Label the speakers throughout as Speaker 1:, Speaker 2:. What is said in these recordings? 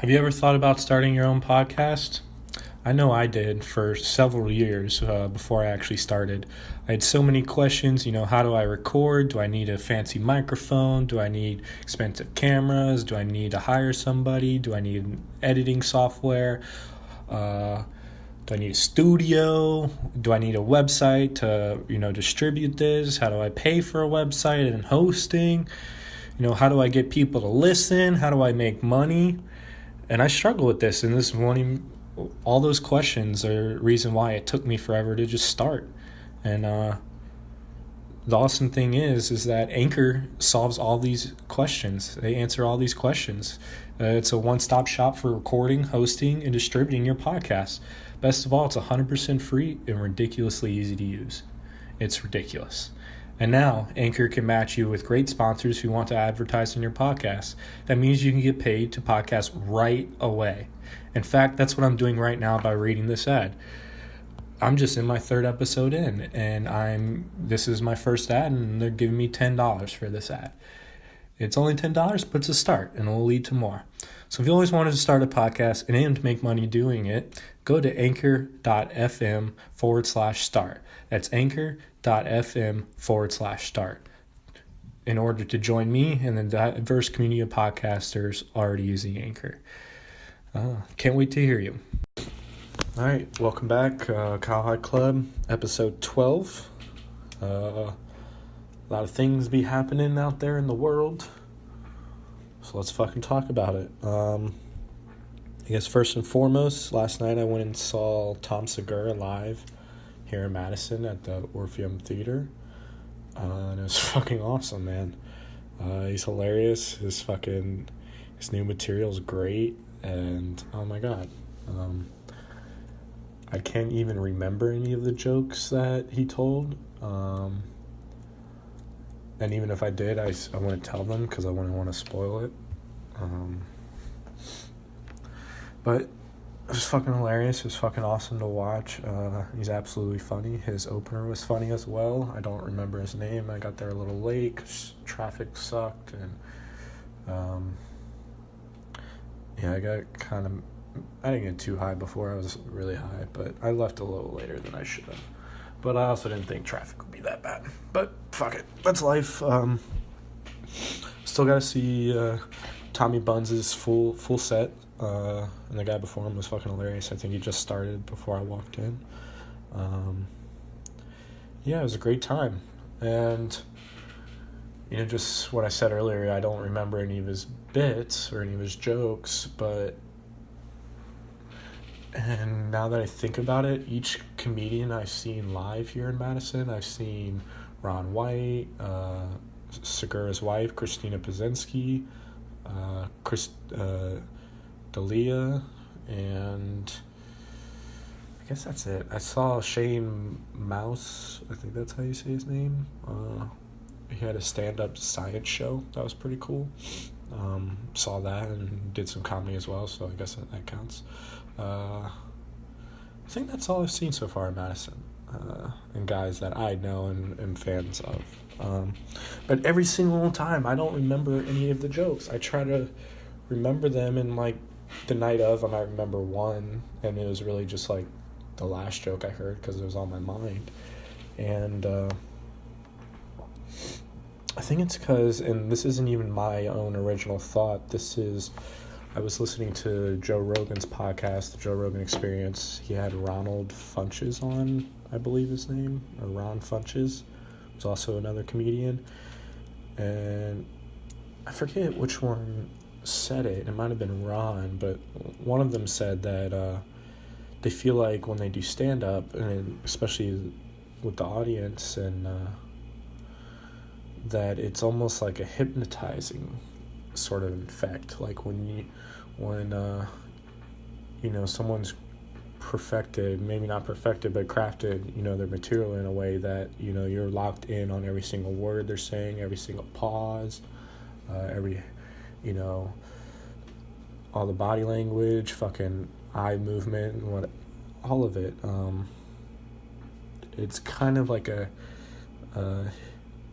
Speaker 1: Have you ever thought about starting your own podcast? I know I did for several years before I actually started. I had so many questions, how do I record? Do I need a fancy microphone? Do I need expensive cameras? Do I need to hire somebody? Do I need editing software? Do I need a studio? Do I need a website to, distribute this? How do I pay for a website and hosting? How do I get people to listen? How do I make money? And I struggle with this, and all those questions are the reason why it took me forever to just start. And the awesome thing is that Anchor solves all these questions. They answer all these questions. It's a one-stop shop for recording, hosting, and distributing your podcast. Best of all, it's 100% free and ridiculously easy to use. It's ridiculous. And now, Anchor can match you with great sponsors who want to advertise on your podcast. That means you can get paid to podcast right away. In fact, that's what I'm doing right now by reading this ad. I'm just in my third episode in, and this is my first ad, and they're giving me $10 for this ad. It's only $10, but it's a start, and it will lead to more. So if you always wanted to start a podcast and aim to make money doing it, go to anchor.fm/start. That's anchor.fm/start in order to join me and the diverse community of podcasters already using Anchor. Can't wait to hear you. All right, welcome back, Kyle High Club, episode 12. A lot of things be happening out there in the world, so let's fucking talk about it. I guess first and foremost, last night I went and saw Tom Segura live here in Madison at the Orpheum Theater, and it was fucking awesome, man. He's hilarious. His new material's great, and oh my god, I can't even remember any of the jokes that he told, and even if I did, I wouldn't tell them because I wouldn't want to spoil it. But it was fucking hilarious. It was fucking awesome to watch. He's absolutely funny. His opener was funny as well. I don't remember his name. I got there a little late because traffic sucked, and I didn't get too high before. I was really high, but I left a little later than I should have. But I also didn't think traffic would be that bad. But fuck it, that's life. Still got to see Tommy Buns' full set. And the guy before him was fucking hilarious. I think he just started before I walked in. It was a great time. And, just what I said earlier, I don't remember any of his bits or any of his jokes, and now that I think about it, each comedian I've seen live here in Madison, I've seen Ron White, Segura's wife, Christina Pazensky, Dalia, and I guess that's it. I saw Shane Mouse, I think that's how you say his name. He had a stand-up science show. That was pretty cool. Saw that and did some comedy as well, so I guess that counts. I think that's all I've seen so far in Madison, and guys that I know and am fans of. But every single time, I don't remember any of the jokes. I try to remember them in, the night of, and I remember one, and it was really just, the last joke I heard because it was on my mind. And I think it's because, and this isn't even my own original thought, I was listening to Joe Rogan's podcast, The Joe Rogan Experience. He had Ronald Funches on, I believe his name, or Ron Funches. He's also another comedian. And I forget which one said it. It might have been Ron, but one of them said that they feel like when they do stand-up, and especially with the audience, and that it's almost like a hypnotizing sort of effect, like when someone's perfected, maybe not perfected, but crafted, their material in a way that, you're locked in on every single word they're saying, every single pause, every, all the body language, fucking eye movement, all of it. It's kind of like a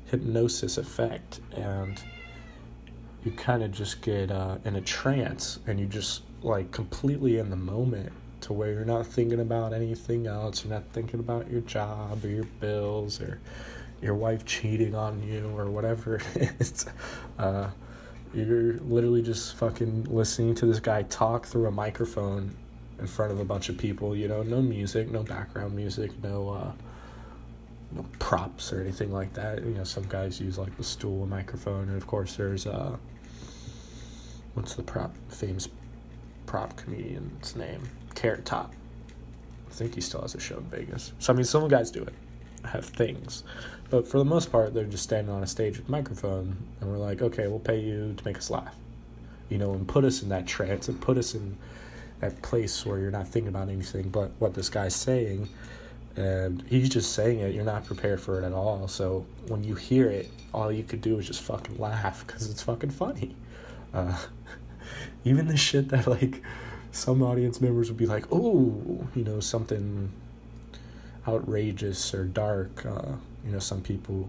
Speaker 1: hypnosis effect, and you kind of just get in a trance, and you just like completely in the moment, to where you're not thinking about anything else. You're not thinking about your job or your bills or your wife cheating on you or whatever it is. You're literally just fucking listening to this guy talk through a microphone in front of a bunch of people. No music, no background music, no props or anything like that. Some guys use like the stool microphone, and of course there's what's the famous prop comedian's name? Carrot Top. I think he still has a show in Vegas. So some guys do it, have things, but for the most part they're just standing on a stage with a microphone, and we're like, okay, we'll pay you to make us laugh, and put us in that trance, and put us in that place where you're not thinking about anything but what this guy's saying. And he's just saying it. You're not prepared for it at all. So when you hear it, all you could do is just fucking laugh, because it's fucking funny. Even the shit that, like, some audience members would be like, "Oh, something outrageous or dark." Some people,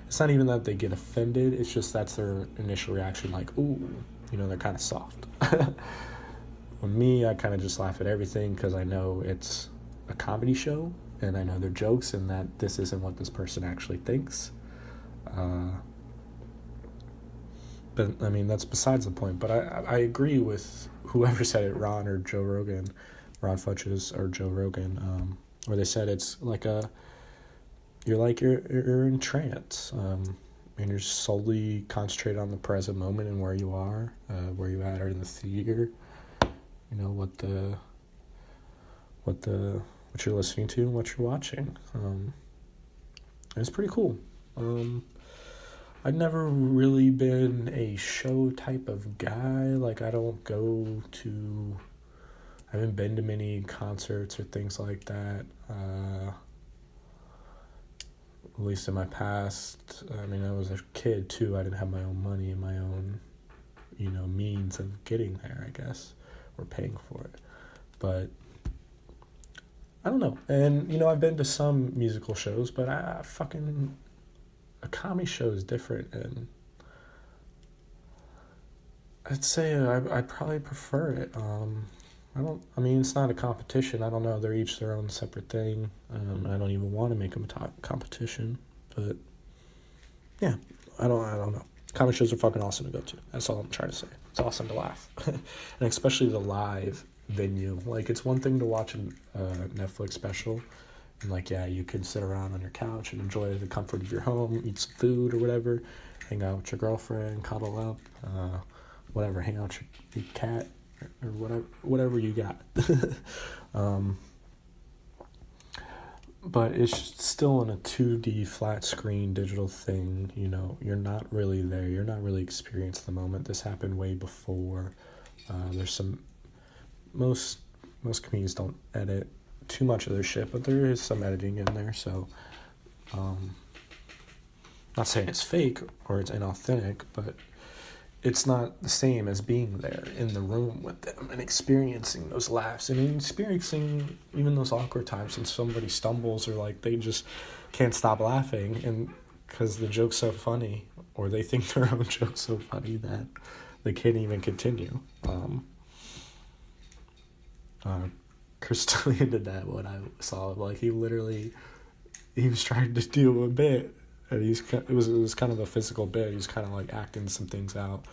Speaker 1: it's not even that they get offended. It's just that's their initial reaction, like, "Ooh," they're kind of soft. For me, I kind of just laugh at everything, because I know it's a comedy show, and I know they're jokes, and that this isn't what this person actually thinks. But I mean, that's besides the point. But I agree with whoever said it, Ron or Joe Rogan, Ron Funches or Joe Rogan, where they said it's like you're in trance, and you're solely concentrated on the present moment and where you are, where you at, or in the theater. What you're listening to and what you're watching. It's pretty cool. I've never really been a show type of guy. Like, I haven't been to many concerts or things like that. At least in my past. I mean, I was a kid too. I didn't have my own money and my own, means of getting there, I guess, or paying for it. But I don't know. And, I've been to some musical shows, but a comedy show is different. And I'd say I'd probably prefer it. It's not a competition. I don't know. They're each their own separate thing. I don't even want to make them a competition. But, yeah, I don't know. Comedy shows are fucking awesome to go to. That's all I'm trying to say. It's awesome to laugh. And especially the live venue. Like, it's one thing to watch a Netflix special, and like, yeah, you can sit around on your couch and enjoy the comfort of your home, eat some food or whatever, hang out with your girlfriend, cuddle up, whatever, hang out with your cat or whatever you got. But it's still in a 2D flat screen digital thing. You're not really there. You're not really experiencing the moment. This happened way before. There's some most comedians don't edit too much of their shit, but there is some editing in there. So, not saying it's fake or it's inauthentic, but it's not the same as being there in the room with them and experiencing those laughs and experiencing even those awkward times when somebody stumbles or like they just can't stop laughing, and because the joke's so funny, or they think their own joke's so funny that they can't even continue. Chris Thielen did that when I saw him. Like, he was trying to do a bit, and it was kind of a physical bit. He was kind of like acting some things out.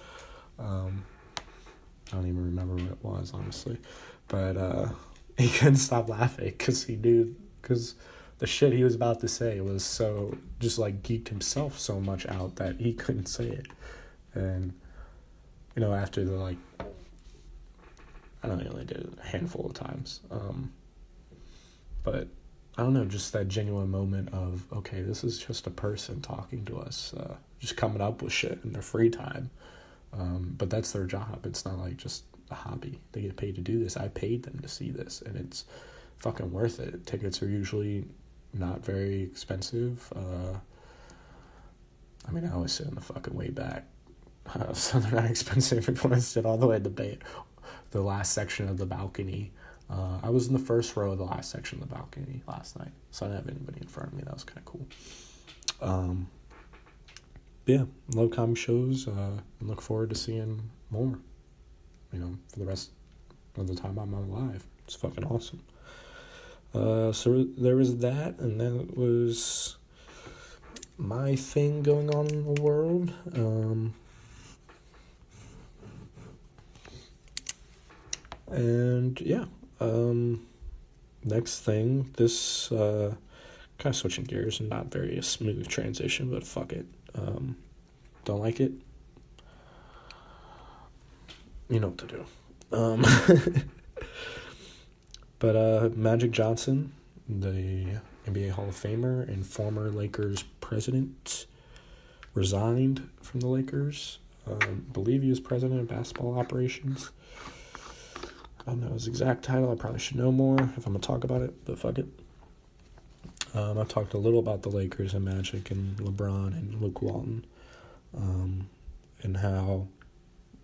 Speaker 1: I don't even remember what it was, honestly, but he couldn't stop laughing because the shit he was about to say was so just like geeked himself so much out that he couldn't say it. And after the like, I don't know, they did it a handful of times. But I don't know, just that genuine moment of, okay, this is just a person talking to us, just coming up with shit in their free time. But that's their job. It's not like just a hobby. They get paid to do this. I paid them to see this, and it's fucking worth it. Tickets are usually not very expensive. I always sit in the fucking way back. So they're not expensive if you want to sit all the way at the last section of the balcony. I was in the first row of the last section of the balcony last night, so I didn't have anybody in front of me. That was kind of cool. yeah, love comic shows, and look forward to seeing more, for the rest of the time I'm alive. It's fucking awesome. So there was that, and that was my thing going on in the world. And yeah, next thing, this kind of switching gears and not very a smooth transition, but fuck it. Don't like it. You know what to do. But Magic Johnson, the NBA Hall of Famer and former Lakers president, resigned from the Lakers. I believe he was president of basketball operations. I don't know his exact title. I probably should know more if I'm going to talk about it, but fuck it. I've talked a little about the Lakers and Magic and LeBron and Luke Walton, and how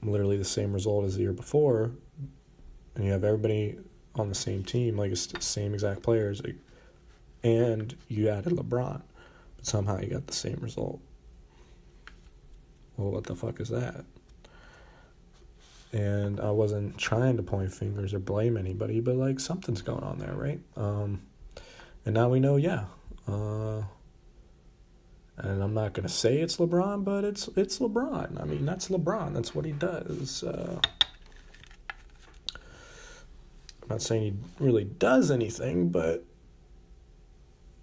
Speaker 1: literally the same result as the year before, and you have everybody on the same team, like it's the same exact players, and you added LeBron, but somehow you got the same result. Well, what the fuck is that? And I wasn't trying to point fingers or blame anybody, but like something's going on there, right? And now we know, yeah. And I'm not gonna say it's LeBron, but it's LeBron. I mean, that's LeBron. That's what he does. I'm not saying he really does anything, but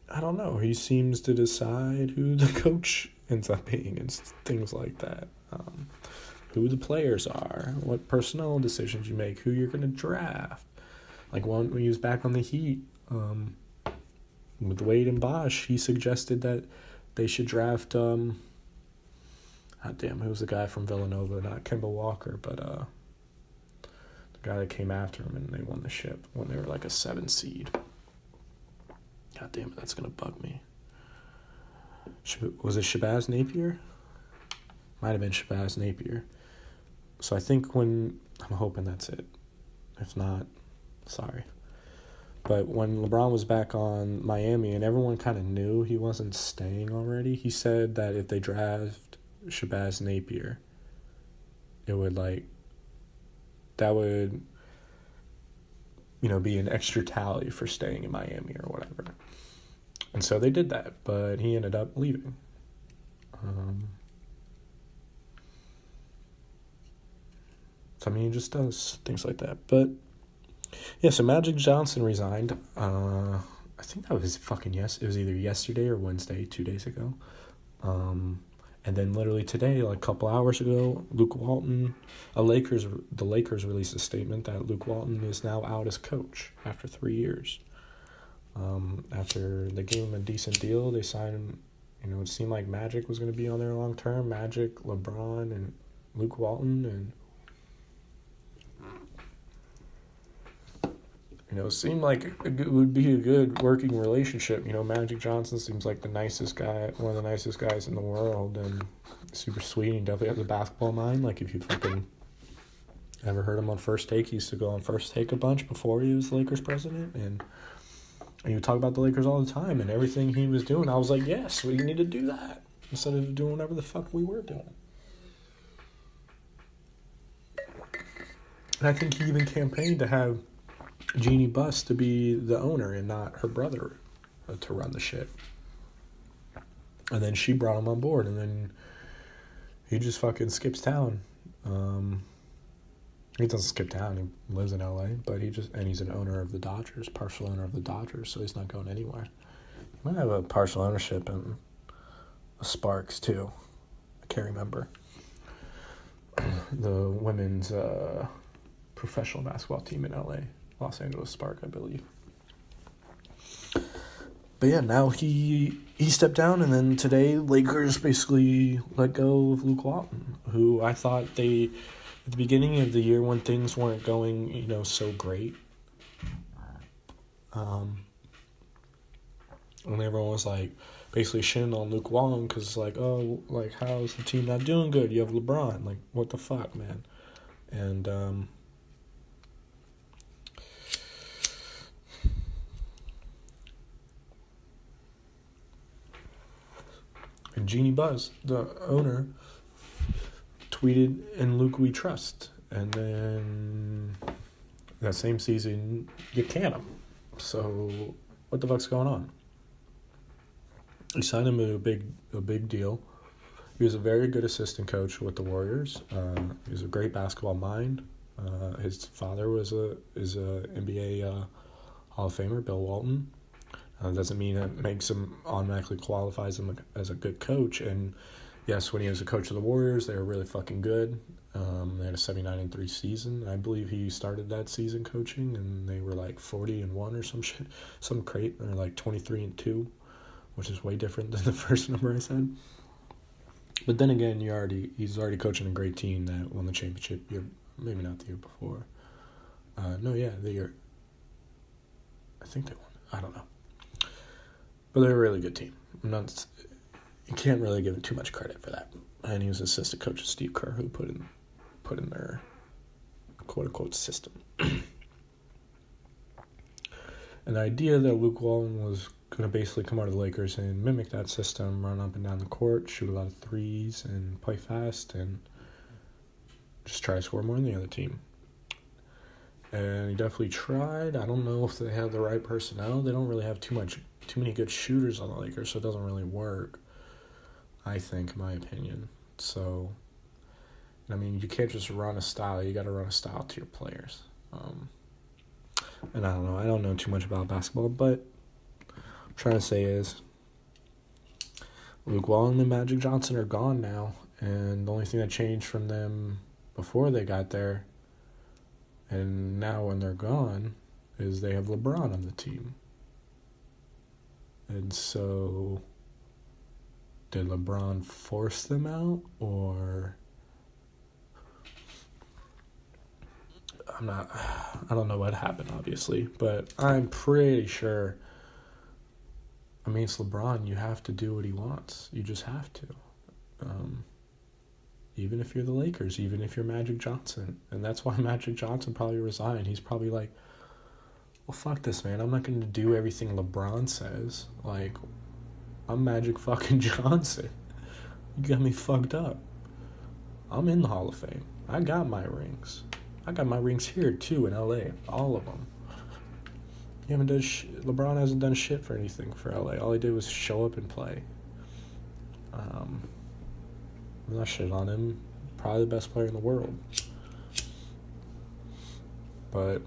Speaker 1: I don't know. He seems to decide who the coach ends up being and things like that. Who the players are, what personnel decisions you make, who you're going to draft. Like when he was back on the Heat with Wade and Bosch, he suggested that they should draft, who was the guy from Villanova? Not Kemba Walker, but the guy that came after him and they won the ship when they were like a 7 seed. God damn it, that's going to bug me. Was it Shabazz Napier? Might have been Shabazz Napier. So I think I'm hoping that's it. If not, sorry. But when LeBron was back on Miami and everyone kind of knew he wasn't staying already, he said that if they draft Shabazz Napier, it would that would, be an extra tally for staying in Miami or whatever. And so they did that, but he ended up leaving. So, he just does things like that. But, yeah, so Magic Johnson resigned. I think that was it was either yesterday or Wednesday, 2 days ago. And then literally today, like a couple hours ago, Luke Walton, the Lakers released a statement that Luke Walton is now out as coach after 3 years. After they gave him a decent deal, they signed him. It seemed like Magic was going to be on there long term. Magic, LeBron, and Luke Walton, and it seemed like it would be a good working relationship. Magic Johnson seems like the nicest guy, one of the nicest guys in the world, and super sweet. He definitely has a basketball mind. Like, if you fucking ever heard him on First Take, he used to go on First Take a bunch before he was the Lakers president, and he would talk about the Lakers all the time, and everything he was doing, I was like, yes, we need to do that, instead of doing whatever the fuck we were doing. And I think he even campaigned to have Jeannie Buss to be the owner and not her brother to run the shit. And then she brought him on board, and then he just fucking skips town. He doesn't skip town, he lives in LA, but he's an owner of the Dodgers, partial owner of the Dodgers, so he's not going anywhere. He might have a partial ownership in the Sparks too. I can't remember. The women's professional basketball team in LA. Los Angeles Spark, I believe. But yeah, now he stepped down, and then today Lakers basically let go of Luke Walton, who I thought at the beginning of the year when things weren't going, so great. And everyone was basically shitting on Luke Walton because how's the team not doing good? You have LeBron, what the fuck, man? And And Jeannie Buss, the owner, tweeted, "In Luke we trust." And then that same season, you can him. So what the fuck's going on? You signed him to a big deal. He was a very good assistant coach with the Warriors. He was a great basketball mind. His father is a NBA Hall of Famer, Bill Walton. Doesn't mean it makes him automatically qualifies him as a good coach. And yes, when he was a coach of the Warriors, they were really fucking good. They had a 79-3 season. I believe he started that season coaching, and they were like 40-1 or some shit, some crate. They're like 23-2, which is way different than the first number I said. But then again, he's already coaching a great team that won the championship year, maybe not the year before. The year. I think they won. I don't know. But they're a really good team. You can't really give it too much credit for that. And he was assistant coach of Steve Kerr, who put in their quote-unquote system. And the idea that Luke Walton was going to basically come out of the Lakers and mimic that system, run up and down the court, shoot a lot of threes, and play fast, and just try to score more than the other team. And he definitely tried. I don't know if they have the right personnel. They don't really have too many good shooters on the Lakers, so it doesn't really work, I think, in my opinion. So, I mean, you can't just run a style. You got to run a style to your players. And I don't know. I don't know too much about basketball, but what I'm trying to say is Luke Walton and Magic Johnson are gone now, and the only thing that changed from them before they got there and now when they're gone is they have LeBron on the team. And so, did LeBron force them out, or I don't know what happened, obviously, but I'm pretty sure, I mean, it's LeBron, you have to do what he wants. You just have to. Even if you're the Lakers, even if you're Magic Johnson. And that's why Magic Johnson probably resigned. He's probably like, well, fuck this, man. I'm not going to do everything LeBron says. Like, I'm Magic fucking Johnson. You got me fucked up. I'm in the Hall of Fame. I got my rings. I got my rings here, too, in L.A. All of them. LeBron hasn't done shit for anything for L.A. All he did was show up and play. I'm not shit on him. Probably the best player in the world. But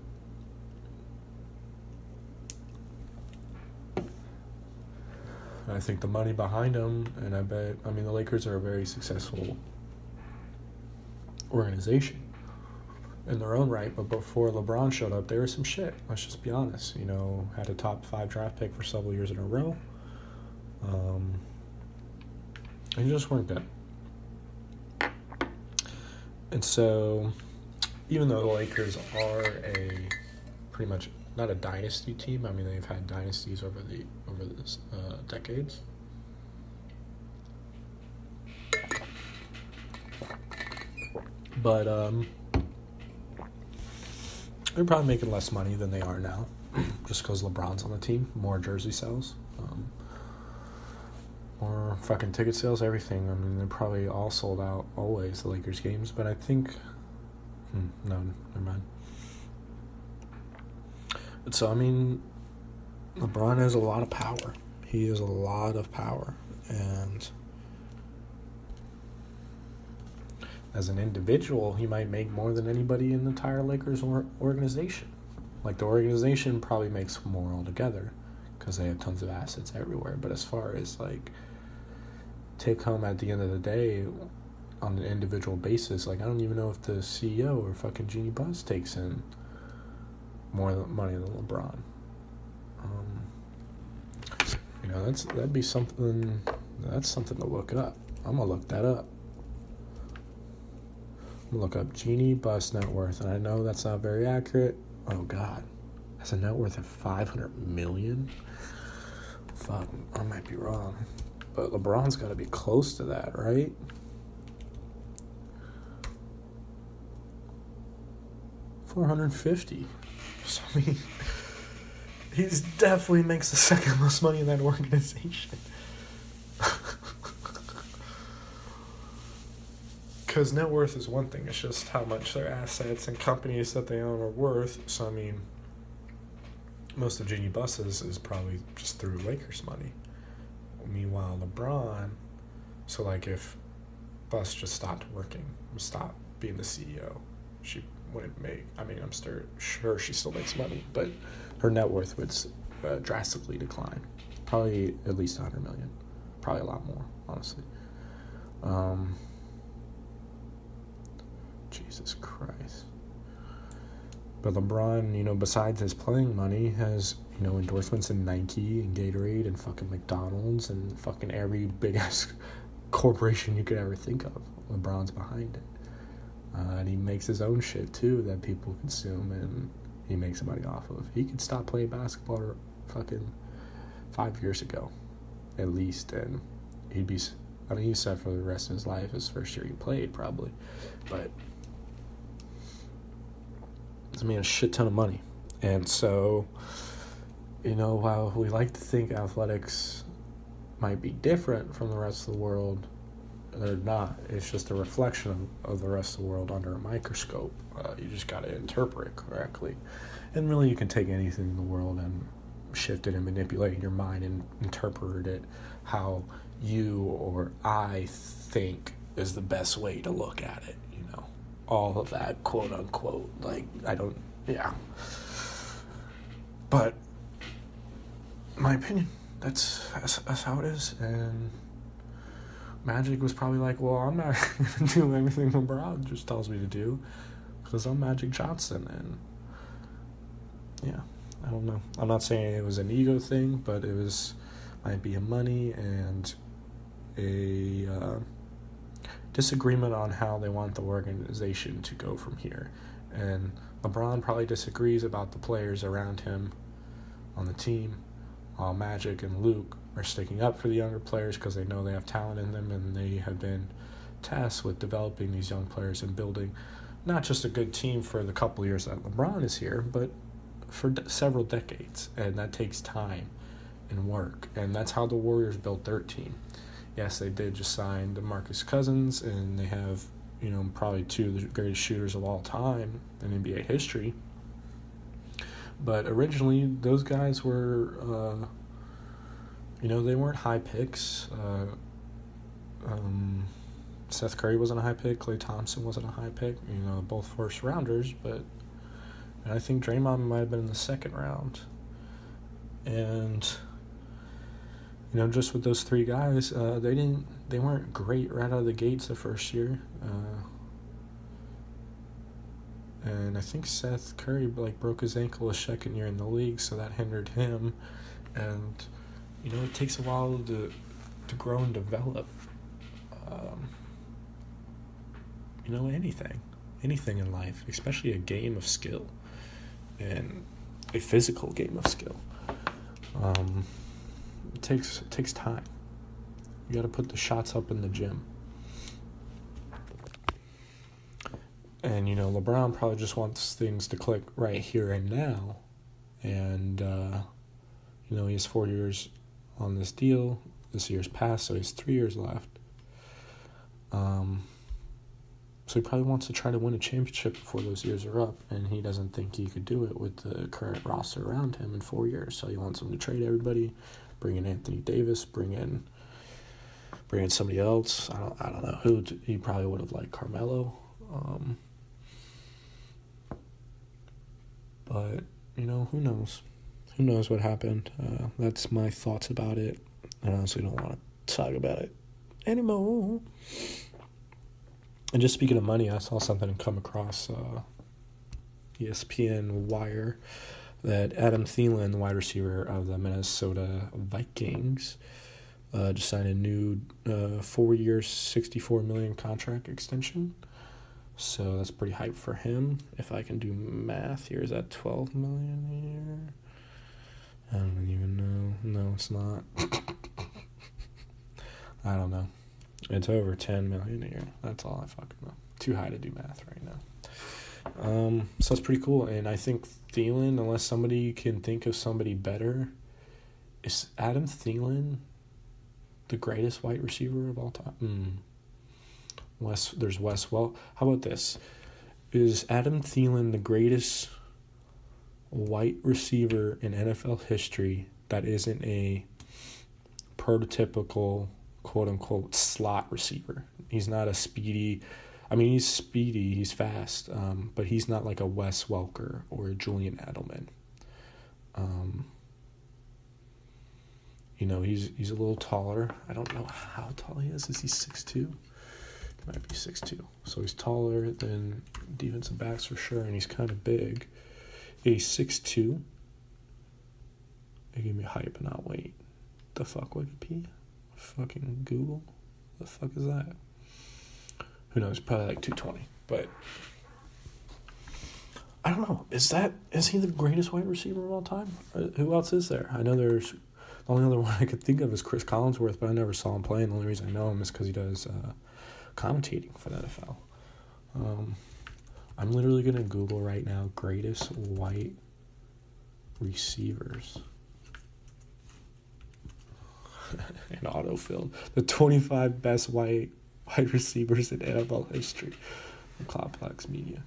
Speaker 1: I think the money behind him, and the Lakers are a very successful organization in their own right, but before LeBron showed up, they were some shit. Let's just be honest. Had a top 5 draft pick for several years in a row. And just weren't good. And so, even though the Lakers are pretty much not a dynasty team, I mean, they've had dynasties over the decades. But they're probably making less money than they are now, just because LeBron's on the team. More jersey sales, more fucking ticket sales, everything. I mean, they're probably all sold out always, the Lakers games. But I think, no, never mind. But so, I mean, LeBron has a lot of power. He has a lot of power. And as an individual, he might make more than anybody in the entire Lakers organization. Like, the organization probably makes more altogether because they have tons of assets everywhere. But as far as, like, take home at the end of the day on an individual basis, like, I don't even know if the CEO or fucking Jeannie Buss takes in more money than LeBron. That'd be something. That's something to look up. I'm gonna look that up. I'm gonna look up Jeannie Buss net worth, and I know that's not very accurate. Oh God, that's a net worth of $500 million. Fuck, I might be wrong, but LeBron's got to be close to that, right? $450. So, I mean, he definitely makes the second most money in that organization. Because net worth is one thing. It's just how much their assets and companies that they own are worth. So, I mean, most of Genie Bus's is probably just through Lakers money. Meanwhile, LeBron, so like if Bus just stopped working, stopped being the CEO, she wouldn't make, I mean, I'm sure she still makes money, but her net worth would drastically decline. Probably at least 100 million. Probably a lot more, honestly. Jesus Christ. But LeBron, besides his playing money, has, endorsements in Nike and Gatorade and fucking McDonald's and fucking every big-ass corporation you could ever think of. LeBron's behind it. And he makes his own shit, too, that people consume and he makes money off of. He could stop playing basketball fucking 5 years ago, at least, and he's set for the rest of his life. His first year he played, probably. But I mean, a shit ton of money. And so, while we like to think athletics might be different from the rest of the world, they're not. It's just a reflection of the rest of the world under a microscope. You just got to interpret it correctly. And really, you can take anything in the world and shift it and manipulate your mind and interpret it how you or I think is the best way to look at it. All of that, quote unquote. But my opinion, that's how it is. And Magic was probably like, well, I'm not going to do everything LeBron just tells me to do because I'm Magic Johnson. And yeah, I don't know. I'm not saying it was an ego thing, but it might be a money and a disagreement on how they want the organization to go from here. And LeBron probably disagrees about the players around him on the team, while Magic and Luke are sticking up for the younger players because they know they have talent in them, and they have been tasked with developing these young players and building not just a good team for the couple years that LeBron is here, but for several decades. And that takes time and work. And that's how the Warriors built their team. Yes, they did just sign DeMarcus Cousins, and they have, probably two of the greatest shooters of all time in NBA history. But originally, those guys were, they weren't high picks. Seth Curry wasn't a high pick. Klay Thompson wasn't a high pick. Both first rounders, and I think Draymond might have been in the second round. And just with those three guys, they weren't great right out of the gates the first year. And I think Seth Curry broke his ankle his second year in the league, so that hindered him. And it takes a while to grow and develop. Anything in life, especially a game of skill and a physical game of skill. It takes time. You got to put the shots up in the gym. And, LeBron probably just wants things to click right here and now. And, he has 4 years on this deal. This year's passed, so he has 3 years left. So he probably wants to try to win a championship before those years are up, and he doesn't think he could do it with the current roster around him in 4 years. So he wants him to trade everybody, bring in Anthony Davis, bring in somebody else. I don't know who. He probably would have liked Carmelo. But, who knows? Who knows what happened? That's my thoughts about it. I honestly don't want to talk about it anymore. And just speaking of money, I saw something come across ESPN Wire that Adam Thielen, the wide receiver of the Minnesota Vikings, just signed a new 4 year, $64 million contract extension. So that's pretty hype for him. If I can do math here, is that $12 million a year? I don't even know. No, it's not. I don't know. It's over $10 million a year. That's all I fucking know. Too high to do math right now. So it's pretty cool. And I think Thielen, unless somebody can think of somebody better, is Adam Thielen the greatest wide receiver of all time? There's Wes. Well, how about this? Is Adam Thielen the greatest white receiver in NFL history that isn't a prototypical quote-unquote slot receiver? He's not a speedy... I mean, he's speedy, he's fast, but he's not like a Wes Welker or a Julian Edelman. He's a little taller. I don't know how tall he is. Is he 6'2"? He might be 6'2". So he's taller than defensive backs for sure, and he's kind of big. He's 6'2". They give me hype and not weight. The fuck, Wikipedia? Fucking Google? The fuck is that? Who knows? Probably like 220. But I don't know. Is he the greatest wide receiver of all time? Who else is there? I know there's... The only other one I could think of is Chris Collinsworth, but I never saw him play, and the only reason I know him is because he does commentating for the NFL. I'm literally going to Google right now greatest white receivers. And autofilled. The 25 best white receivers in NFL history. Complex Media.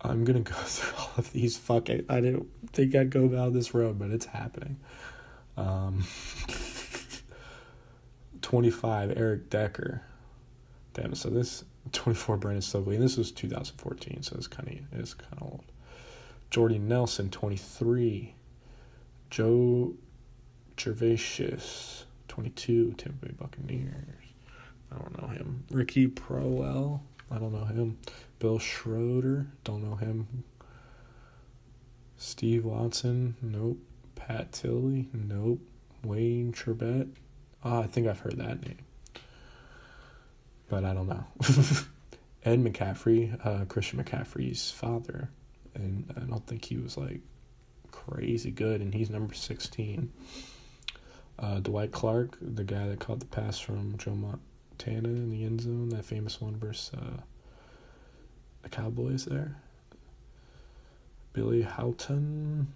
Speaker 1: I'm going to go through all of these fucking... I didn't think I'd go down this road, but it's happening. 25, Eric Decker. Damn, so this 24, Brandon Stokely, and this was 2014, so it's kind of old. Jordy Nelson, 23. Joe Gervasius, 22, Tampa Bay Buccaneers. I don't know him. Ricky Proell, I don't know him. Bill Schroeder, don't know him. Steve Watson, nope. Pat Tilley, nope. Wayne Trebet, I think I've heard that name, but I don't know. Ed McCaffrey, Christian McCaffrey's father, and I don't think he was like crazy good, and he's number 16. Dwight Clark, the guy that caught the pass from Joe Montana in the end zone, that famous one versus the Cowboys there. Billy Houghton,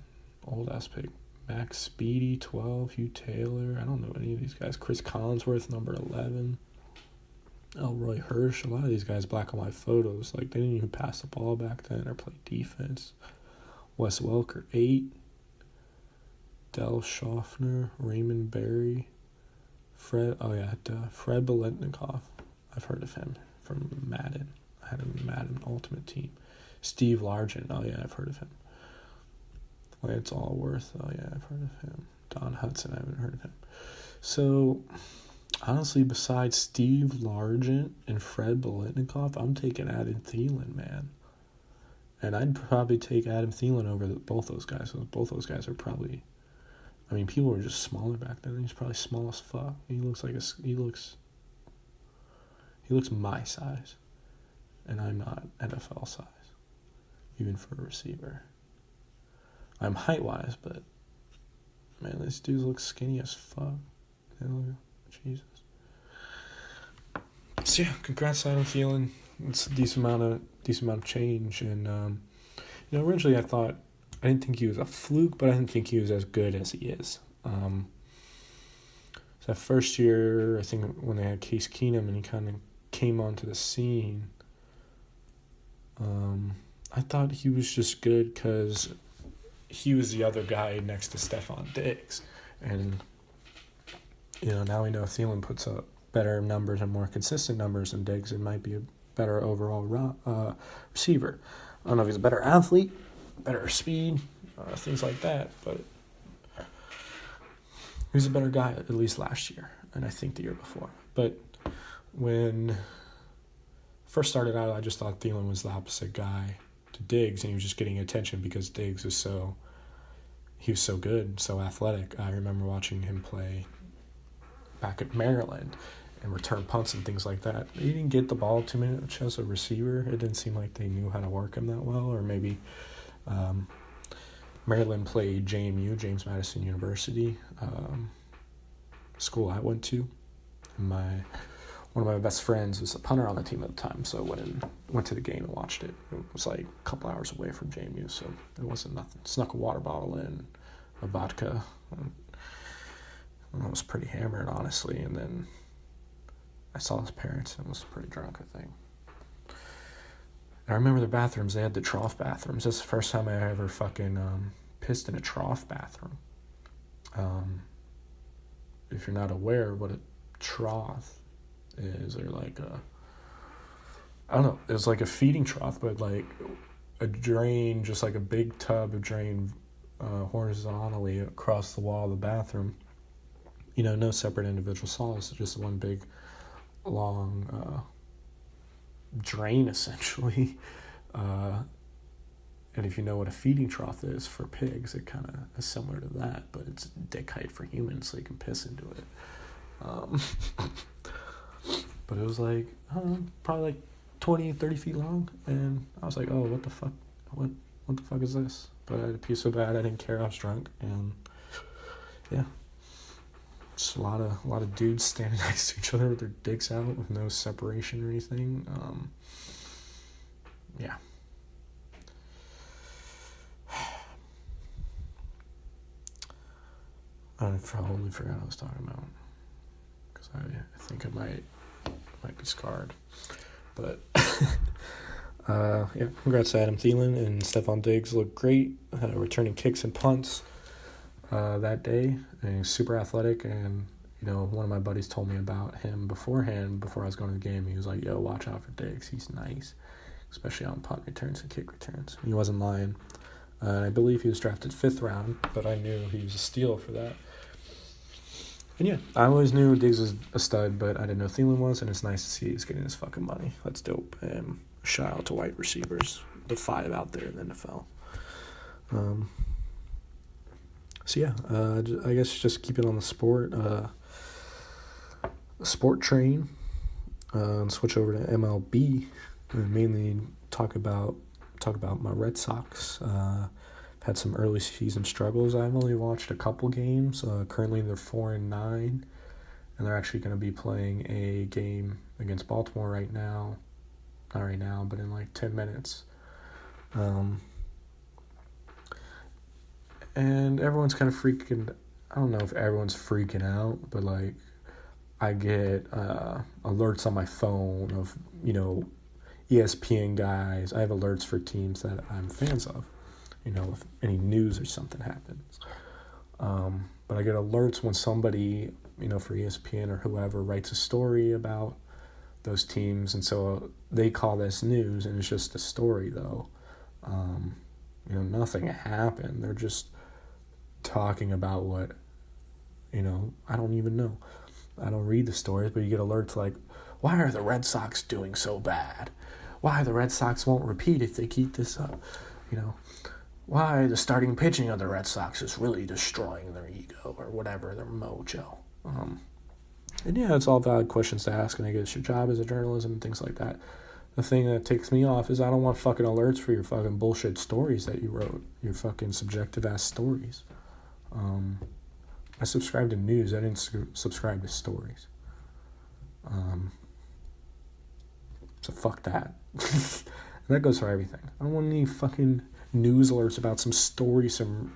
Speaker 1: old ass pick. Max Speedy, 12. Hugh Taylor, I don't know any of these guys. Chris Collinsworth, number 11. Elroy Hirsch, a lot of these guys black and white photos. Like, they didn't even pass the ball back then or play defense. Wes Welker, 8. Del Schaffner, Raymond Berry. Fred Biletnikoff. I've heard of him from Madden. I had him in Madden Ultimate Team. Steve Largent, oh yeah, I've heard of him. Lance Allworth, oh yeah, I've heard of him. Don Hudson, I haven't heard of him. So, honestly, besides Steve Largent and Fred Biletnikoff, I'm taking Adam Thielen, man. And I'd probably take Adam Thielen over both those guys. So both those guys are probably... I mean, people were just smaller back then. He's probably small as fuck. He looks my size. And I'm not NFL size. Even for a receiver. I'm height-wise, but, man, this dude looks skinny as fuck. Jesus. So, yeah, congrats to Adam Thielen. It's a decent amount of change. And, originally I didn't think he was a fluke, but I didn't think he was as good as he is. So that first year, I think when they had Case Keenum and he kind of came onto the scene, I thought he was just good because he was the other guy next to Stefon Diggs. And, now we know Thielen puts up better numbers and more consistent numbers than Diggs and might be a better overall receiver. I don't know if he's a better athlete, better speed, things like that, but he was a better guy at least last year, and I think the year before. But when first started out, I just thought Thielen was the opposite guy to Diggs, and he was just getting attention because Diggs was so good, so athletic. I remember watching him play back at Maryland and return punts and things like that. He didn't get the ball too much as a receiver. It didn't seem like they knew how to work him that well, or maybe Maryland played JMU, James Madison University, school I went to. One of my best friends was a punter on the team at the time, so I went to the game and watched it. It was like a couple hours away from JMU, so it wasn't nothing. Snuck a water bottle in, a vodka. I was pretty hammered, honestly, and then I saw his parents and was pretty drunk, I think. And I remember the bathrooms, they had the trough bathrooms. This is the first time I ever fucking pissed in a trough bathroom. If you're not aware what a trough is, or like I don't know, it's like a feeding trough, but like a drain, just like a big tub of drain horizontally across the wall of the bathroom. You know, no separate individual stalls, just one big, long drain, essentially. And if you know what a feeding trough is for pigs, it kind of is similar to that, but it's dick height for humans, so you can piss into it. But it was like, I don't know, probably like 20, 30 feet long, and I was like, oh, what the fuck? What the fuck is this? But I had to pee so bad I didn't care. I was drunk, and yeah. Just a lot of dudes standing next to each other with their dicks out with no separation or anything. Yeah. I totally forgot what I was talking about, because I think I might be scarred. But yeah, congrats to Adam Thielen and Stefon Diggs. Looked great, returning kicks and punts that day, and he's super athletic. And you know, one of my buddies told me about him beforehand, before I was going to the game. He was like, yo, watch out for Diggs, he's nice, especially on punt returns and kick returns. He wasn't lying. I believe he was drafted 5th round, but I knew he was a steal for that. And yeah, I always knew Diggs was a stud, but I didn't know Thielen was, and it's nice to see he's getting his fucking money. That's dope. And shout out to wide receivers, the 5 out there in the NFL. So yeah, I guess just keep it on the sport train, and switch over to MLB, and mainly talk about my Red Sox. Had some early season struggles. I've only watched a couple games. Currently they're 4-9, and they're actually going to be playing a game against Baltimore right now. Not right now, but in like 10 minutes. And everyone's kind of freaking. I don't know if everyone's freaking out, but like I get alerts on my phone of, you know, ESPN guys. I have alerts for teams that I'm fans of. You know, if any news or something happens. But I get alerts when somebody, you know, for ESPN or whoever writes a story about those teams, and so they call this news, and it's just a story, though. You know, nothing happened. They're just talking about what, you know, I don't even know. I don't read the stories, but you get alerts like, why are the Red Sox doing so bad? Why the Red Sox won't repeat if they keep this up? You know, why the starting pitching of the Red Sox is really destroying their ego or whatever, their mojo. And yeah, it's all valid questions to ask, and I guess your job as a journalist and things like that. The thing that takes me off is I don't want fucking alerts for your fucking bullshit stories that you wrote, your fucking subjective-ass stories. I subscribe to news, I didn't subscribe to stories. So fuck that. And that goes for everything. I don't want any fucking news alerts about some story some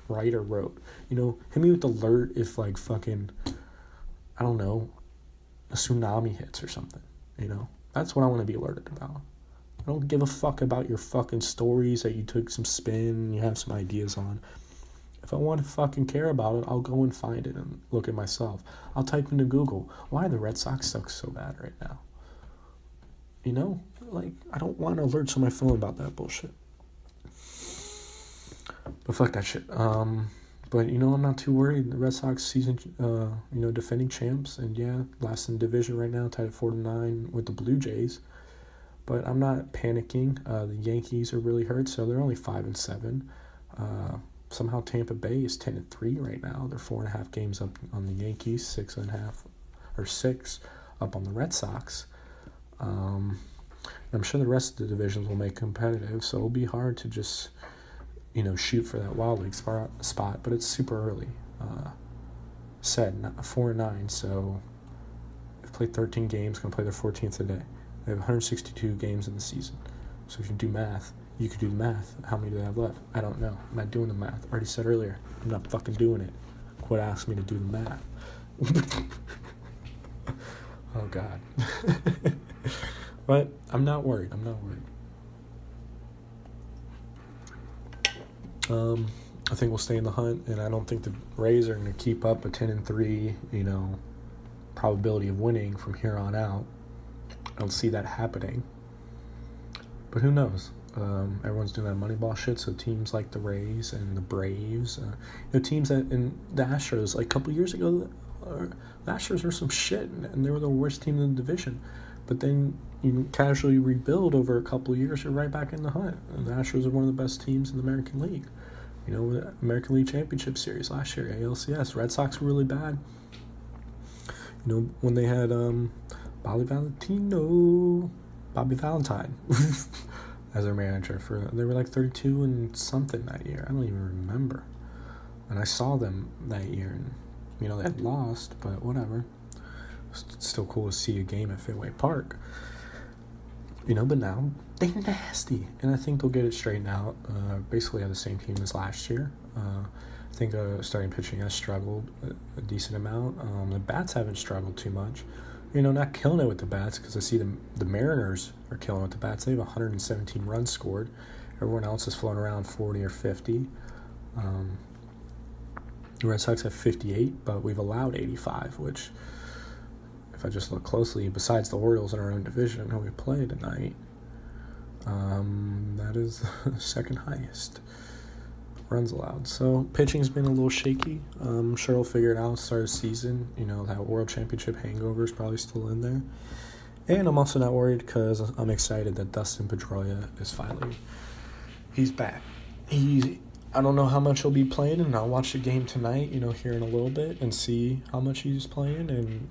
Speaker 1: writer wrote. You know, hit me with the alert if like fucking, I don't know, a tsunami hits or something. You know, that's what I want to be alerted about. I don't give a fuck about your fucking stories that you took some spin and you have some ideas on. If I want to fucking care about it, I'll go and find it and look at myself. I'll type into Google, why the Red Sox suck so bad right now? You know, like, I don't want alerts on my phone about that bullshit. But fuck that shit. But, you know, I'm not too worried. The Red Sox season, you know, defending champs. And, yeah, last in the division right now, tied at 4-9 with the Blue Jays. But I'm not panicking. The Yankees are really hurt, so they're only 5-7. Somehow Tampa Bay is 10-3 right now. They're 4.5 games up on the Yankees, 6 up on the Red Sox. I'm sure the rest of the divisions will make competitive, so it'll be hard to just, you know, shoot for that Wild League spot, but it's super early. 4-9, so they've played 13 games, going to play their 14th today. They have 162 games in the season. So if you do math, you could do the math. How many do they have left? I don't know. I'm not doing the math. I already said earlier, I'm not fucking doing it. Quit asking me to do the math. Oh, God. But I'm not worried. I think we'll stay in the hunt, and I don't think the Rays are going to keep up a 10-3, probability of winning from here on out. I don't see that happening. But who knows? Everyone's doing that Moneyball shit, so teams like the Rays and the Braves, teams that in the Astros, like a couple years ago, the Astros were some shit, and they were the worst team in the division. But then you casually rebuild over a couple of years, you're right back in the hunt. And the Astros are one of the best teams in the American League. The American League Championship Series last year, ALCS. Red Sox were really bad. When they had Bobby Valentine as their manager. They were like 32 and something that year. I don't even remember. And I saw them that year, and they had lost, but whatever. It's still cool to see a game at Fenway Park. But now they're nasty, and I think they'll get it straightened out. Basically have the same team as last year. I think starting pitching has struggled a decent amount. The bats haven't struggled too much. Not killing it with the bats, because I see the Mariners are killing it with the bats. They have 117 runs scored. Everyone else is floating around 40 or 50. The Red Sox have 58, but we've allowed 85, which, if I just look closely, besides the Orioles in our own division who we play tonight, that is the second highest runs allowed. So pitching's been a little shaky. I'm sure we'll figure it out start of the season. That World Championship hangover is probably still in there. And I'm also not worried because I'm excited that Dustin Pedrioa is he's back. I don't know how much he'll be playing, and I'll watch the game tonight, here in a little bit, and see how much he's playing, and,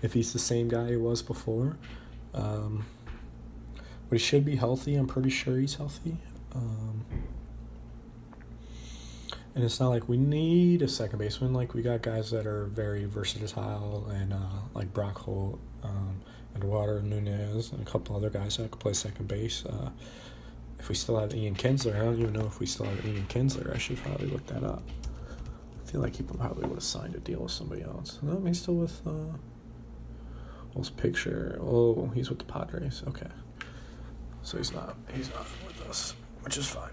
Speaker 1: if he's the same guy he was before. But he should be healthy. I'm pretty sure he's healthy. And it's not like we need a second baseman. Like, we got guys that are very versatile, and like Brock Holt, Eduardo Nunez, and a couple other guys that could play second base. If we still have Ian Kinsler, I don't even know if we still have Ian Kinsler. I should probably look that up. I feel like he probably would have signed a deal with somebody else. No, he's still with, what's picture? Oh, he's with the Padres. Okay. So he's not with us, which is fine.